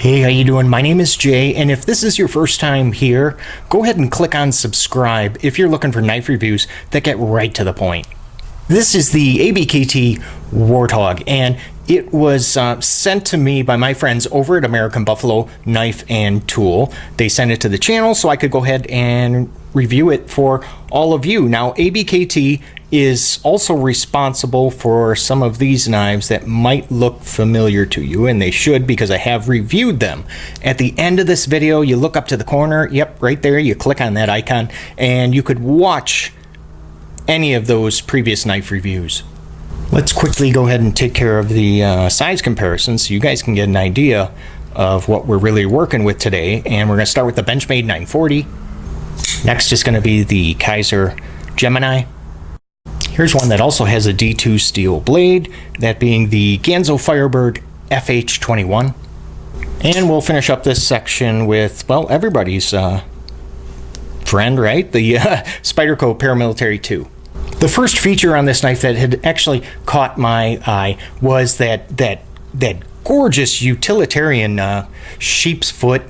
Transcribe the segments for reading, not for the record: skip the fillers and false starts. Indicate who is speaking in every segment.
Speaker 1: Hey, how you doing? My name is Jay, and if this is your first time here, go ahead and click on subscribe if you're looking for knife reviews that get right to the point. This is the ABKT Wart Hog, and it was sent to me by my friends over at American Buffalo Knife and Tool. They sent it to the channel so I could go ahead and review it for all of you. Now, ABKT is also responsible for some of these knives that might look familiar to you, and they should, because I have reviewed them. At the end of this video, you look up to the corner, yep, right there, you click on that icon, and you could watch any of those previous knife reviews. Let's quickly go ahead and take care of the size comparison so you guys can get an idea of what we're really working with today. And we're going to start with the Benchmade 940. Next is going to be the Kaiser Gemini. Here's one that also has a D2 steel blade, that being the Ganzo Firebird FH21. And we'll finish up this section with, well, everybody's friend, right? The Spyderco Paramilitary 2. The first feature on this knife that had actually caught my eye was that gorgeous utilitarian sheepsfoot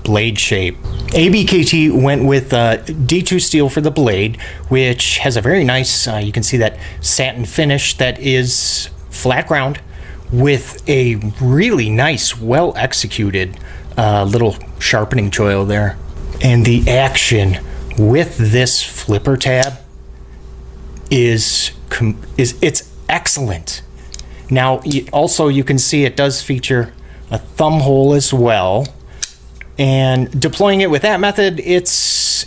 Speaker 1: blade shape. ABKT went with D2 steel for the blade, which has a very nice, you can see that satin finish that is flat ground with a really nice, well executed little sharpening choil there. And the action with this flipper tab is it's excellent. Now, also you can see it does feature a thumb hole as well. And deploying it with that method, it's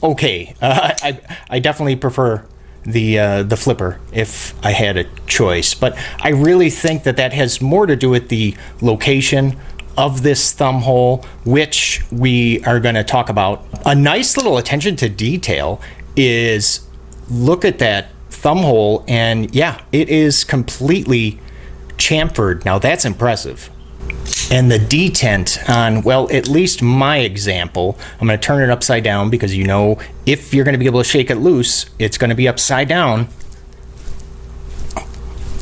Speaker 1: okay. I definitely prefer the flipper if I had a choice, but I really think that has more to do with the location of this thumb hole, which we are going to talk about. A nice little attention to detail is look at that thumb hole, and yeah, it is completely chamfered. Now that's impressive. And the detent on, well, at least my example, I'm going to turn it upside down because, you know, if you're going to be able to shake it loose, it's going to be upside down.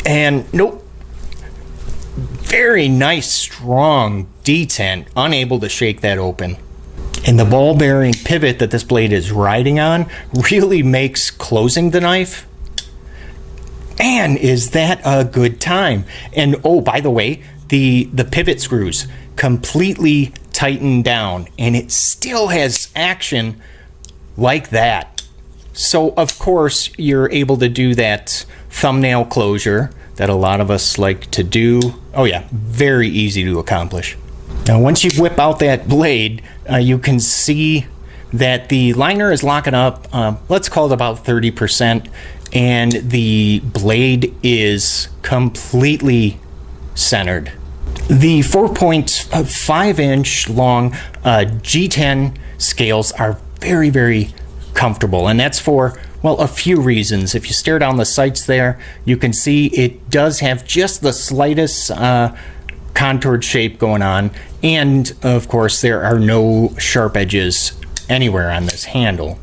Speaker 1: And nope, very nice, strong detent, unable to shake that open. And the ball bearing pivot that this blade is riding on really makes closing the knife. Man, is that a good time. And oh, by the way, the pivot screws completely tightened down, and it still has action like that. So of course you're able to do that thumbnail closure that a lot of us like to do. Oh yeah, very easy to accomplish. Now once you whip out that blade, you can see that the liner is locking up, let's call it about 30%, and the blade is completely centered. The 4.5 inch long G10 scales are very, very comfortable, and that's for, well, a few reasons. If you stare down the sights there, you can see it does have just the slightest contoured shape going on, and of course there are no sharp edges anywhere on this handle.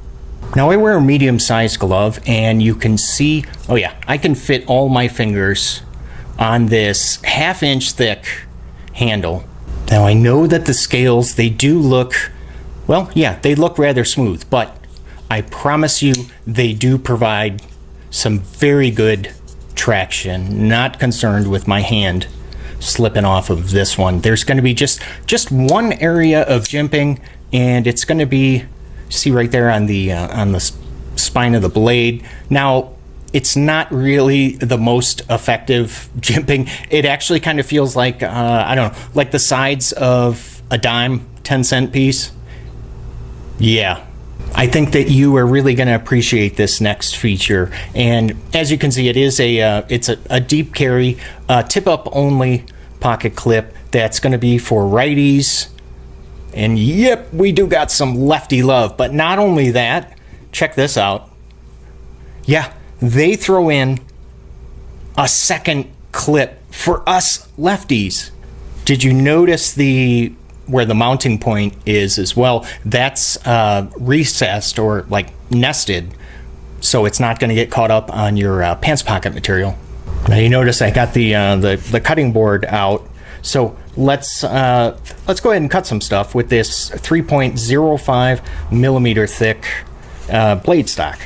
Speaker 1: Now I wear a medium-sized glove, and you can see, oh yeah, I can fit all my fingers on this 1/2 inch thick handle. Now I know that the scales, they do look, well, yeah, they look rather smooth, but I promise you they do provide some very good traction. Not concerned with my hand slipping off of this one. There's going to be just one area of jimping, and it's going to be, see right there on the spine of the blade. Now it's not really the most effective jimping. It actually kind of feels like, I don't know, like the sides of a dime 10-cent piece. Yeah, I think that you are really going to appreciate this next feature. And as you can see, it is it's a deep carry, tip up only pocket clip that's going to be for righties. And yep, we do got some lefty love. But not only that, check this out. Yeah, they throw in a second clip for us lefties. Did you notice where the mounting point is as well? That's recessed or like nested, so it's not going to get caught up on your pants pocket material. Now you notice I got the cutting board out, so let's go ahead and cut some stuff with this 3.05 millimeter thick blade stock.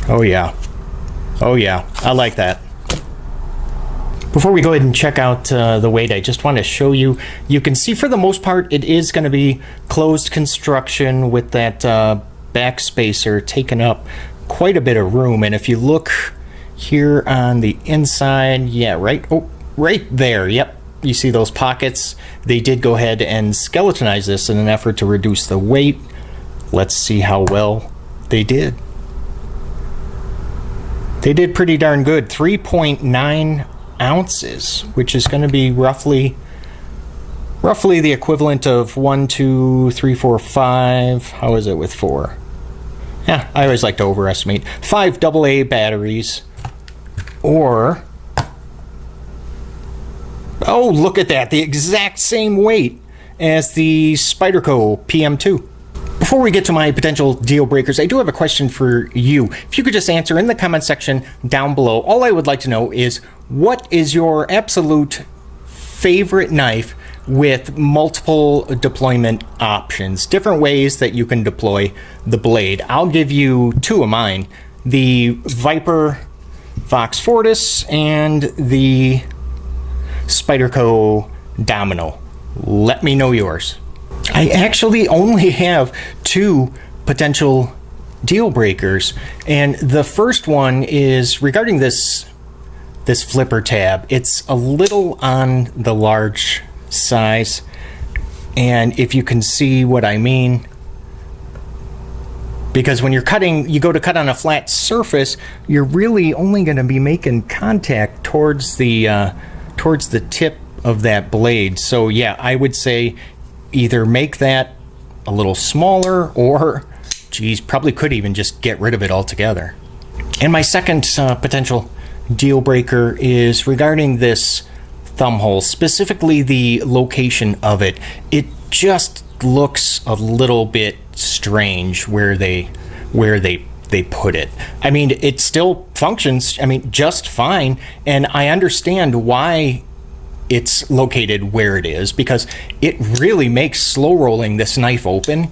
Speaker 1: Oh yeah, oh yeah, I like that. Before we go ahead and check out the weight, I just want to show you, you can see for the most part it is going to be closed construction with that back spacer taking up quite a bit of room. And if you look here on the inside, yeah, right there, yep, you see those pockets. They did go ahead and skeletonize this in an effort to reduce the weight. Let's see how well they did. They did pretty darn good. 3.9 ounces, which is going to be roughly the equivalent of 1, 2, 3, 4, 5. How is it with 4? Yeah, I always like to overestimate. 5 AA batteries, or, oh, look at that, the exact same weight as the Spyderco PM2. Before we get to my potential deal breakers, I do have a question for you. If you could just answer in the comment section down below. All I would like to know is, what is your absolute favorite knife with multiple deployment options, different ways that you can deploy the blade? I'll give you 2 of mine, the Viper Vox Fortis and the Spyderco Domino. Let me know yours. I actually only have 2 potential deal breakers, and the first one is regarding this flipper tab. It's a little on the large size, and if you can see what I mean, because when you're cutting, you go to cut on a flat surface, you're really only going to be making contact towards the tip of that blade. So yeah, I would say either make that a little smaller, or geez, probably could even just get rid of it altogether. And my second potential deal breaker is regarding this thumb hole, specifically the location of it. It just looks a little bit strange where they put it. I mean, it still functions, I mean, just fine, and I understand why it's located where it is, because it really makes slow rolling this knife open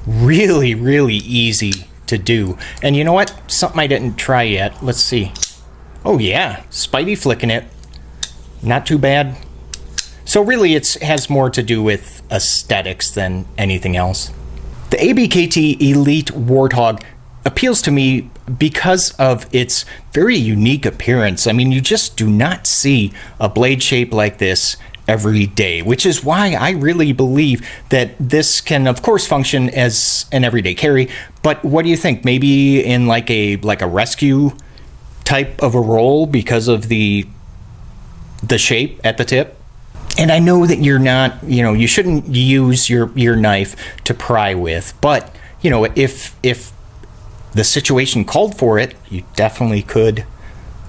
Speaker 1: really, really easy to do. And you know what? Something I didn't try yet. Let's see. Oh yeah, Spidey flicking it. Not too bad. So really it has more to do with aesthetics than anything else. The ABKT Elite Wart Hog appeals to me because of its very unique appearance. I mean, you just do not see a blade shape like this every day, which is why I really believe that this can, of course, function as an everyday carry. But what do you think? Maybe in like a rescue type of a role because of the shape at the tip? And I know that you're not, you shouldn't use your knife to pry with, but if the situation called for it, you definitely could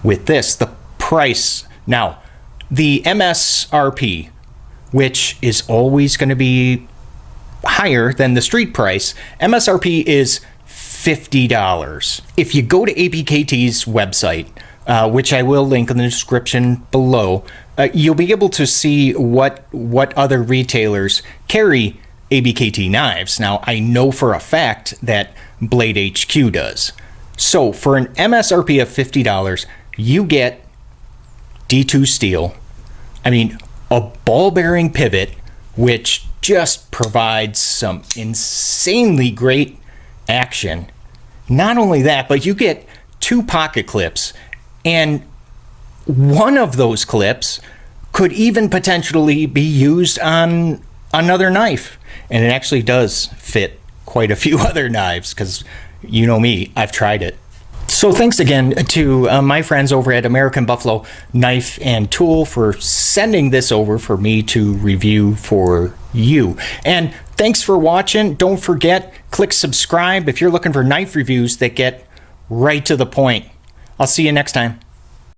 Speaker 1: with this. The price, now, the MSRP, which is always going to be higher than the street price, MSRP is $50. If you go to ABKT's website, which I will link in the description below, you'll be able to see what other retailers carry ABKT knives. Now, I know for a fact that Blade HQ does. So for an MSRP of $50, you get D2 steel, I mean, a ball bearing pivot, which just provides some insanely great action. Not only that, but you get 2 pocket clips, and one of those clips could even potentially be used on another knife. And it actually does fit quite a few other knives, because you know me, I've tried it. So thanks again to my friends over at American Buffalo Knife and Tool for sending this over for me to review for you. And thanks for watching. Don't forget, click subscribe if you're looking for knife reviews that get right to the point. I'll see you next time.